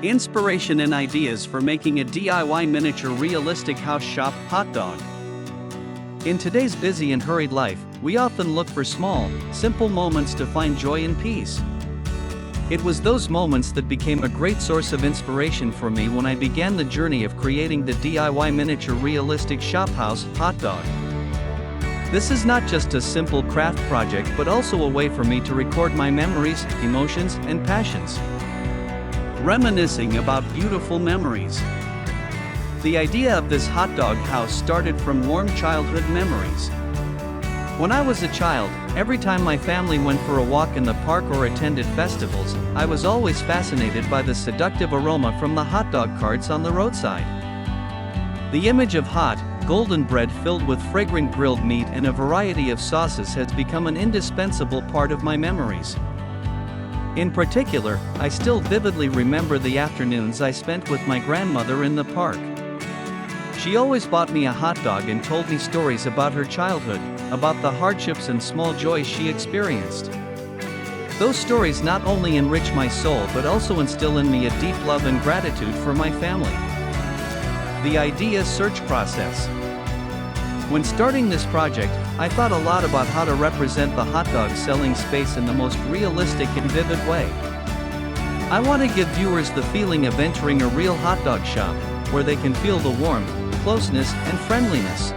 Inspiration and ideas for making a DIY miniature realistic house shop, Hotdog. In today's busy and hurried life, we often look for small, simple moments to find joy and peace. It was those moments that became a great source of inspiration for me when I began the journey of creating the DIY miniature realistic shop house, Hotdog. This is not just a simple craft project but also a way for me to record my memories, emotions, and passions. Reminiscing about beautiful memories. The idea of this hotdog house started from warm childhood memories. When I was a child, every time my family went for a walk in the park or attended festivals, I was always fascinated by the seductive aroma from the hot dog carts on the roadside. The image of hot, golden bread filled with fragrant grilled meat and a variety of sauces has become an indispensable part of my memories. In particular, I still vividly remember the afternoons I spent with my grandmother in the park. She always bought me a hot dog and told me stories about her childhood, about the hardships and small joys she experienced. Those stories not only enrich my soul but also instill in me a deep love and gratitude for my family. The idea search process. When starting this project, I thought a lot about how to represent the hot dog selling space in the most realistic and vivid way. I want to give viewers the feeling of entering a real hot dog shop, where they can feel the warmth, closeness, and friendliness.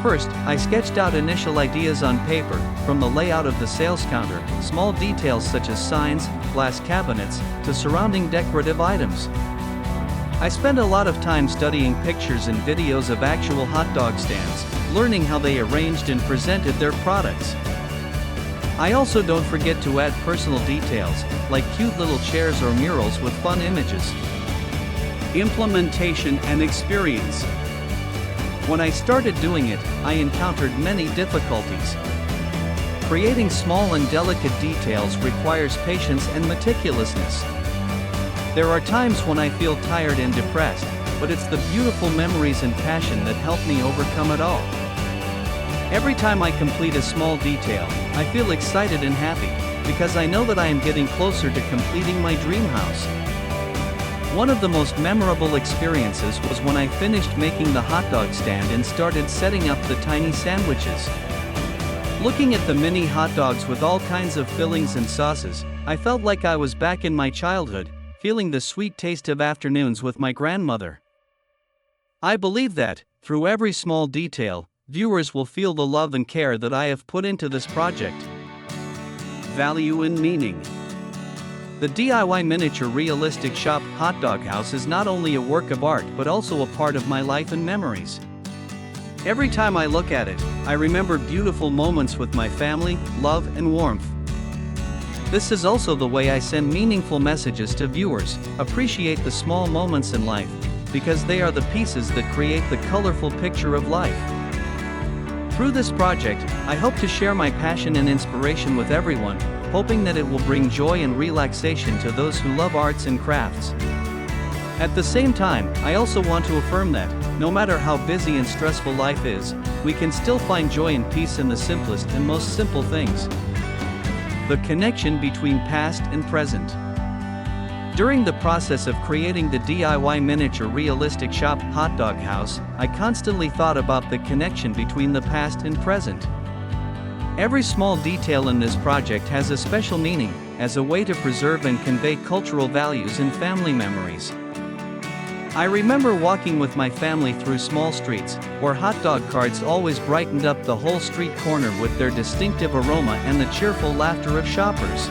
First, I sketched out initial ideas on paper, from the layout of the sales counter, small details such as signs, glass cabinets, to surrounding decorative items. I spent a lot of time studying pictures and videos of actual hot dog stands, learning how they arranged and presented their products. I also don't forget to add personal details, like cute little chairs or murals with fun images. Implementation and experience. When I started doing it, I encountered many difficulties. Creating small and delicate details requires patience and meticulousness. There are times when I feel tired and depressed, but it's the beautiful memories and passion that help me overcome it all. Every time I complete a small detail, I feel excited and happy, because I know that I am getting closer to completing my dream house. One of the most memorable experiences was when I finished making the hot dog stand and started setting up the tiny sandwiches. Looking at the mini hot dogs with all kinds of fillings and sauces, I felt like I was back in my childhood, feeling the sweet taste of afternoons with my grandmother. I believe that, through every small detail, viewers will feel the love and care that I have put into this project. Value and meaning. The DIY miniature realistic shop, Hotdog House, is not only a work of art but also a part of my life and memories. Every time I look at it, I remember beautiful moments with my family, love, and warmth. This is also the way I send meaningful messages to viewers. Appreciate the small moments in life, because they are the pieces that create the colorful picture of life. Through this project, I hope to share my passion and inspiration with everyone, hoping that it will bring joy and relaxation to those who love arts and crafts. At the same time, I also want to affirm that, no matter how busy and stressful life is, we can still find joy and peace in the simplest and most simple things. The connection between past and present. During the process of creating the DIY miniature realistic shop, Hotdog House, I constantly thought about the connection between the past and present. Every small detail in this project has a special meaning, as a way to preserve and convey cultural values and family memories. I remember walking with my family through small streets, where hot dog carts always brightened up the whole street corner with their distinctive aroma and the cheerful laughter of shoppers.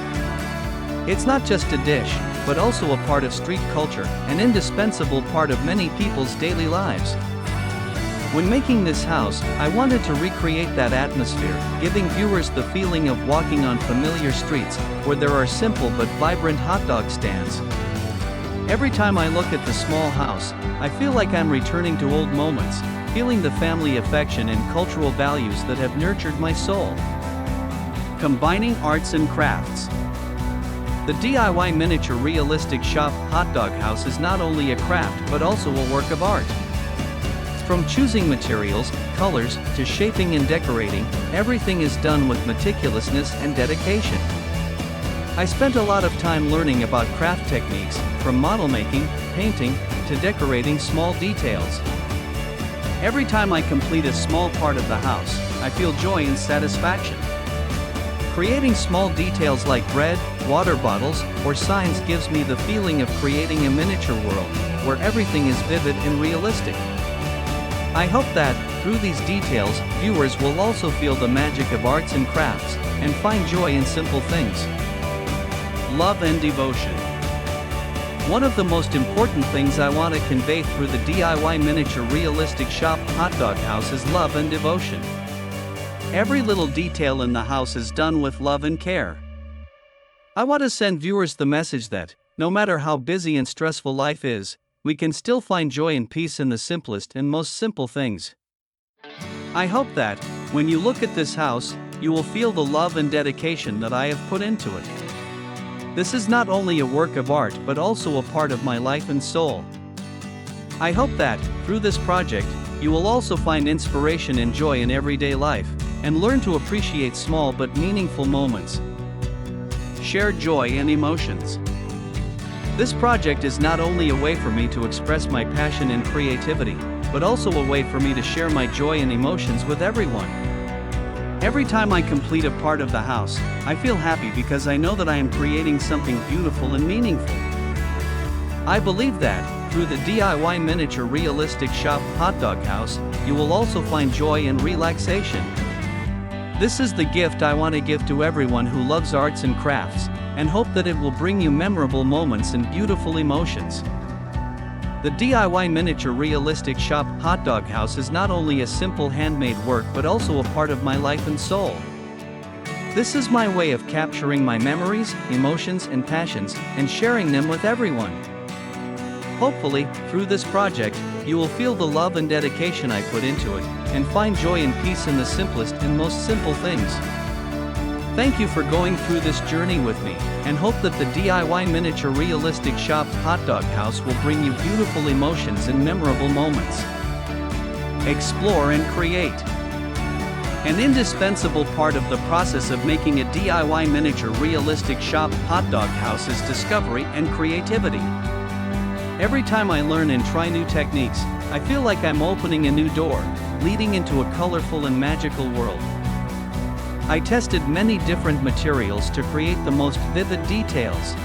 It's not just a dish, but also a part of street culture, an indispensable part of many people's daily lives. When making this house, I wanted to recreate that atmosphere, giving viewers the feeling of walking on familiar streets, where there are simple but vibrant hot dog stands. Every time I look at the small house, I feel like I'm returning to old moments, feeling the family affection and cultural values that have nurtured my soul. Combining arts and crafts. The DIY miniature realistic shop, Hotdog House, is not only a craft but also a work of art. From choosing materials, colors, to shaping and decorating, everything is done with meticulousness and dedication. I spent a lot of time learning about craft techniques, from model making, painting, to decorating small details. Every time I complete a small part of the house, I feel joy and satisfaction. Creating small details like bread, water bottles, or signs gives me the feeling of creating a miniature world, where everything is vivid and realistic. I hope that, through these details, viewers will also feel the magic of arts and crafts, and find joy in simple things. Love and devotion. One of the most important things I want to convey through the DIY miniature realistic shop Hotdog House is love and devotion. Every little detail in the house is done with love and care. I want to send viewers the message that, no matter how busy and stressful life is, we can still find joy and peace in the simplest and most simple things. I hope that, when you look at this house, you will feel the love and dedication that I have put into it. This is not only a work of art but also a part of my life and soul. I hope that, through this project, you will also find inspiration and joy in everyday life, and learn to appreciate small but meaningful moments. Share joy and emotions. This project is not only a way for me to express my passion and creativity, but also a way for me to share my joy and emotions with everyone. Every time I complete a part of the house, I feel happy because I know that I am creating something beautiful and meaningful. I believe that, through the DIY miniature realistic shop Hotdog House, you will also find joy and relaxation. This is the gift I want to give to everyone who loves arts and crafts, and hope that it will bring you memorable moments and beautiful emotions. The DIY miniature realistic shop Hotdog House is not only a simple handmade work but also a part of my life and soul. This is my way of capturing my memories, emotions, and passions, and sharing them with everyone. Hopefully, through this project, you will feel the love and dedication I put into it, and find joy and peace in the simplest and most simple things. Thank you for going through this journey with me, and hope that the DIY miniature realistic shop Hotdog House will bring you beautiful emotions and memorable moments. Explore and create. An indispensable part of the process of making a DIY miniature realistic shop Hotdog House is discovery and creativity. Every time I learn and try new techniques, I feel like I'm opening a new door, leading into a colorful and magical world. I tested many different materials to create the most vivid details.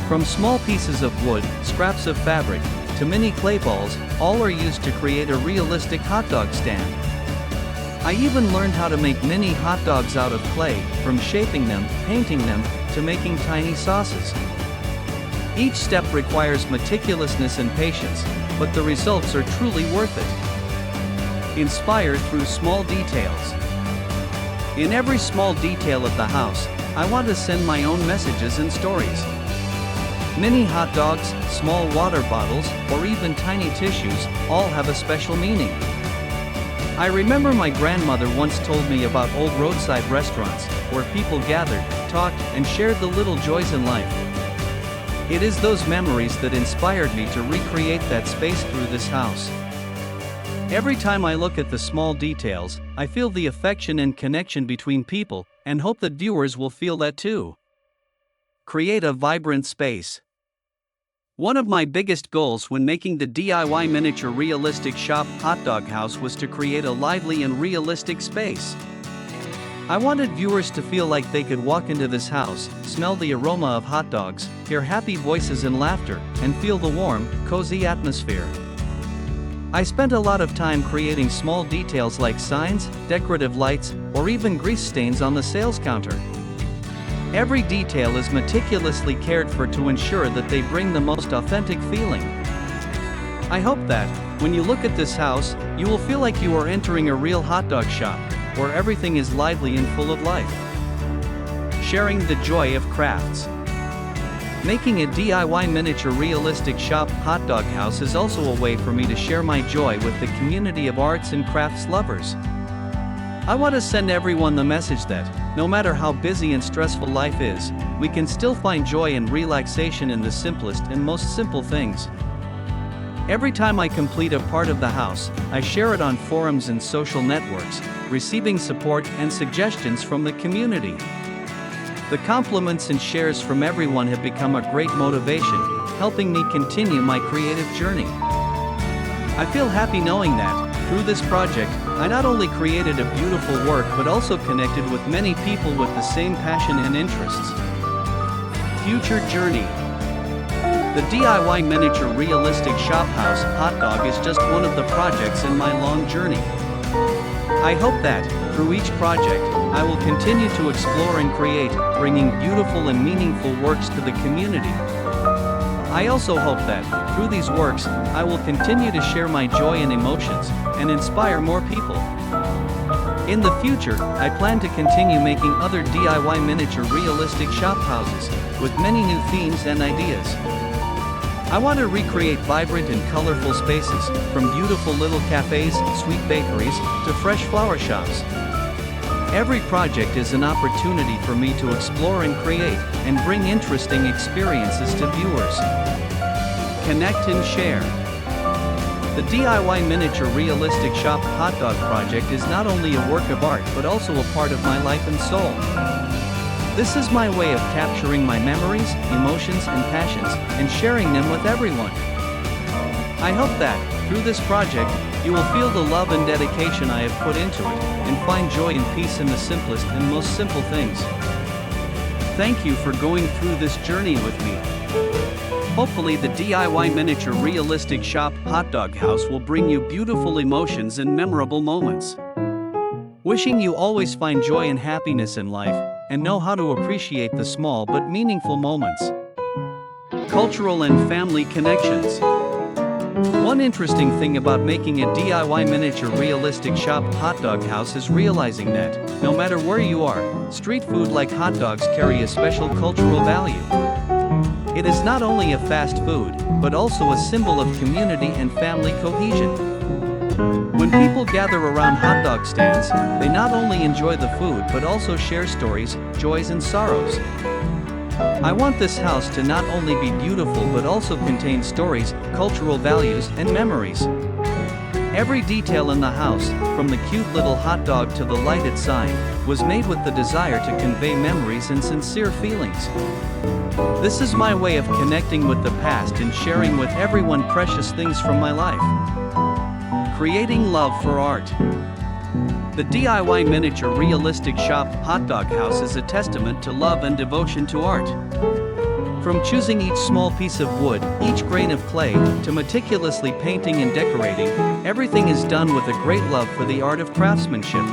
From small pieces of wood, scraps of fabric, to mini clay balls, all are used to create a realistic hot dog stand. I even learned how to make mini hot dogs out of clay, from shaping them, painting them, to making tiny sauces. Each step requires meticulousness and patience, but the results are truly worth it. Inspired through small details. In every small detail of the house, I want to send my own messages and stories. Mini hot dogs, small water bottles, or even tiny tissues, all have a special meaning. I remember my grandmother once told me about old roadside restaurants, where people gathered, talked, and shared the little joys in life. It is those memories that inspired me to recreate that space through this house. Every time I look at the small details, I feel the affection and connection between people, and hope that viewers will feel that too. Create a vibrant space. One of my biggest goals when making the DIY miniature realistic shop Hotdog House was to create a lively and realistic space. I wanted viewers to feel like they could walk into this house, smell the aroma of hot dogs, hear happy voices and laughter, and feel the warm, cozy atmosphere. I spent a lot of time creating small details like signs, decorative lights, or even grease stains on the sales counter. Every detail is meticulously cared for to ensure that they bring the most authentic feeling. I hope that, when you look at this house, you will feel like you are entering a real hot dog shop, where everything is lively and full of life. Sharing the joy of crafts. Making a DIY miniature realistic shop Hotdog House is also a way for me to share my joy with the community of arts and crafts lovers. I want to send everyone the message that, no matter how busy and stressful life is, we can still find joy and relaxation in the simplest and most simple things. Every time I complete a part of the house, I share it on forums and social networks, receiving support and suggestions from the community. The compliments and shares from everyone have become a great motivation, helping me continue my creative journey. I feel happy knowing that, through this project, I not only created a beautiful work but also connected with many people with the same passion and interests. Future journey. The DIY miniature realistic shop house, Hotdog, is just one of the projects in my long journey. I hope that, through each project, I will continue to explore and create, bringing beautiful and meaningful works to the community. I also hope that, through these works, I will continue to share my joy and emotions, and inspire more people. In the future, I plan to continue making other DIY miniature realistic shop houses, with many new themes and ideas. I want to recreate vibrant and colorful spaces, from beautiful little cafes, sweet bakeries, to fresh flower shops. Every project is an opportunity for me to explore and create, and bring interesting experiences to viewers. Connect and share. The DIY miniature realistic shop Hotdog project is not only a work of art but also a part of my life and soul. This is my way of capturing my memories, emotions, and passions, and sharing them with everyone. I hope that, through this project, you will feel the love and dedication I have put into it, and find joy and peace in the simplest and most simple things. Thank you for going through this journey with me. Hopefully the DIY miniature realistic shop Hotdog house will bring you beautiful emotions and memorable moments. Wishing you always find joy and happiness in life, and know how to appreciate the small but meaningful moments. Cultural and family connections. One interesting thing about making a DIY miniature realistic shop Hotdog house is realizing that, no matter where you are, street food like hot dogs carry a special cultural value. It is not only a fast food, but also a symbol of community and family cohesion. When people gather around hot dog stands, they not only enjoy the food but also share stories, joys, and sorrows. I want this house to not only be beautiful but also contain stories, cultural values, and memories. Every detail in the house, from the cute little hot dog to the lighted sign, was made with the desire to convey memories and sincere feelings. This is my way of connecting with the past and sharing with everyone precious things from my life. Creating love for art. The DIY miniature realistic shop Hotdog house is a testament to love and devotion to art. From choosing each small piece of wood, each grain of clay, to meticulously painting and decorating, everything is done with a great love for the art of craftsmanship.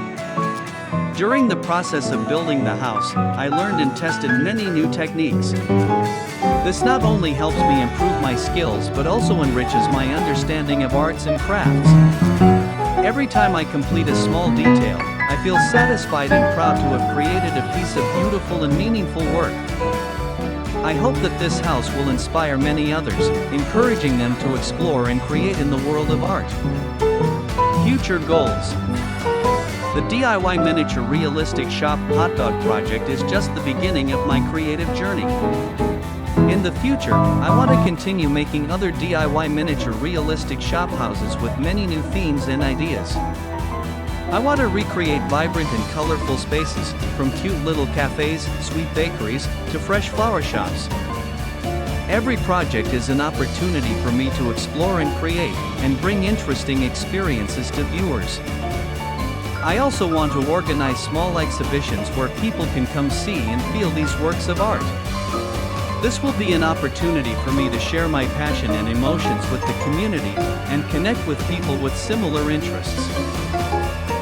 During the process of building the house, I learned and tested many new techniques. This not only helps me improve my skills but also enriches my understanding of arts and crafts. Every time I complete a small detail, I feel satisfied and proud to have created a piece of beautiful and meaningful work. I hope that this house will inspire many others, encouraging them to explore and create in the world of art. Future goals. The DIY miniature realistic shop Hotdog project is just the beginning of my creative journey. In the future, I want to continue making other DIY miniature realistic shop houses with many new themes and ideas. I want to recreate vibrant and colorful spaces, from cute little cafes, sweet bakeries, to fresh flower shops. Every project is an opportunity for me to explore and create, and bring interesting experiences to viewers. I also want to organize small exhibitions where people can come see and feel these works of art. This will be an opportunity for me to share my passion and emotions with the community, and connect with people with similar interests.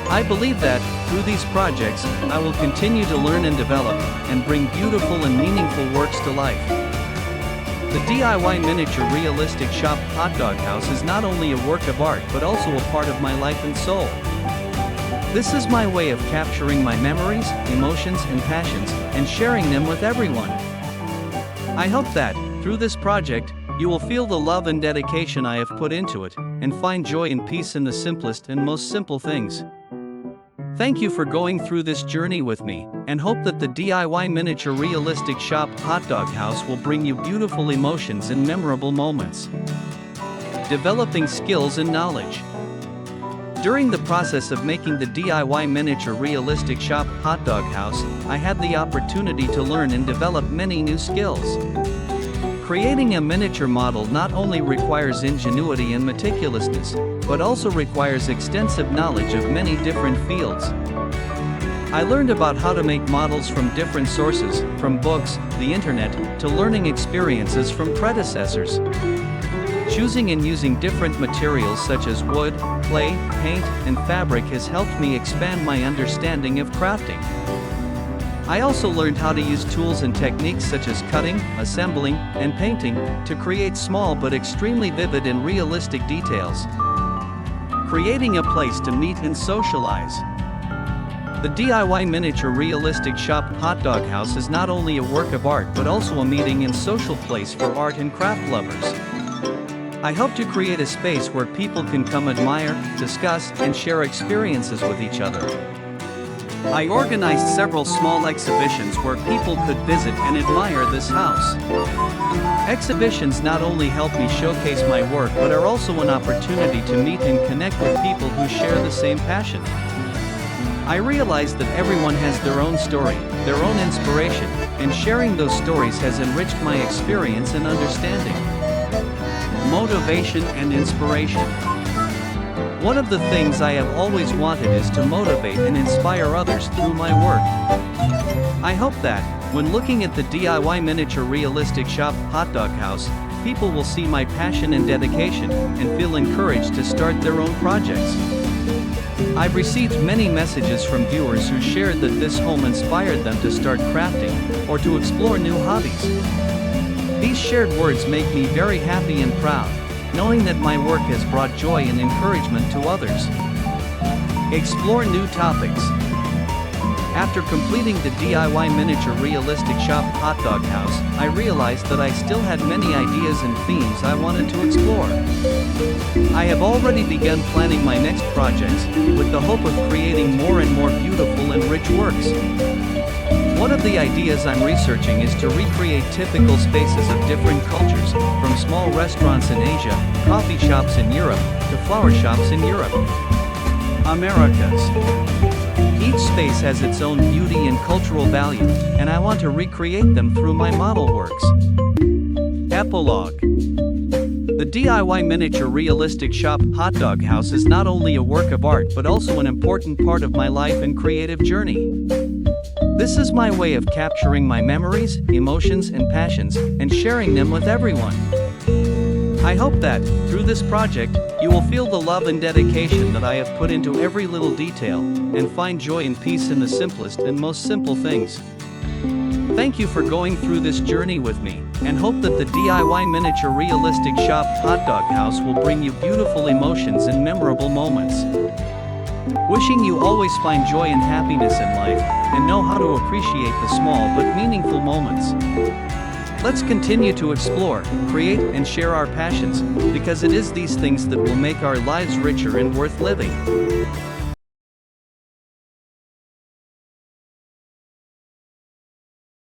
I believe that, through these projects, I will continue to learn and develop, and bring beautiful and meaningful works to life. The DIY miniature realistic shop Hotdog house is not only a work of art but also a part of my life and soul. This is my way of capturing my memories, emotions, and passions, and sharing them with everyone. I hope that, through this project, you will feel the love and dedication I have put into it, and find joy and peace in the simplest and most simple things. Thank you for going through this journey with me, and hope that the DIY miniature realistic shop Hotdog house will bring you beautiful emotions and memorable moments. Developing skills and knowledge. During the process of making the DIY miniature realistic shop hotdog house, I had the opportunity to learn and develop many new skills. Creating a miniature model not only requires ingenuity and meticulousness, but also requires extensive knowledge of many different fields. I learned about how to make models from different sources, from books, the internet, to learning experiences from predecessors. Choosing and using different materials such as wood, clay, paint, and fabric has helped me expand my understanding of crafting. I also learned how to use tools and techniques such as cutting, assembling, and painting to create small but extremely vivid and realistic details. Creating a place to meet and socialize. The DIY miniature realistic shop hotdog house is not only a work of art but also a meeting and social place for art and craft lovers. I hope to create a space where people can come admire, discuss, and share experiences with each other. I organized several small exhibitions where people could visit and admire this house. Exhibitions not only help me showcase my work but are also an opportunity to meet and connect with people who share the same passion. I realized that everyone has their own story, their own inspiration, and sharing those stories has enriched my experience and understanding. Motivation and inspiration. One of the things I have always wanted is to motivate and inspire others through my work. I hope that, when looking at the DIY miniature realistic shop hotdog house, people will see my passion and dedication and feel encouraged to start their own projects. I've received many messages from viewers who shared that this home inspired them to start crafting or to explore new hobbies. These shared words make me very happy and proud, knowing that my work has brought joy and encouragement to others. Explore new topics. After completing the DIY miniature realistic shop hotdog house, I realized that I still had many ideas and themes I wanted to explore. I have already begun planning my next projects, with the hope of creating more and more beautiful and rich works. One of the ideas I'm researching is to recreate typical spaces of different cultures, from small restaurants in Asia, coffee shops in Europe, to flower shops in Europe. Americas. Each space has its own beauty and cultural value, and I want to recreate them through my model works. Epilogue. The DIY miniature realistic shop hotdog house is not only a work of art but also an important part of my life and creative journey. This is my way of capturing my memories, emotions, and passions, and sharing them with everyone. I hope that, through this project, you will feel the love and dedication that I have put into every little detail, and find joy and peace in the simplest and most simple things. Thank you for going through this journey with me, and hope that the DIY miniature realistic shop hotdog house will bring you beautiful emotions and memorable moments. Wishing you always find joy and happiness in life, and know how to appreciate the small but meaningful moments. Let's continue to explore, create, and share our passions, because it is these things that will make our lives richer and worth living.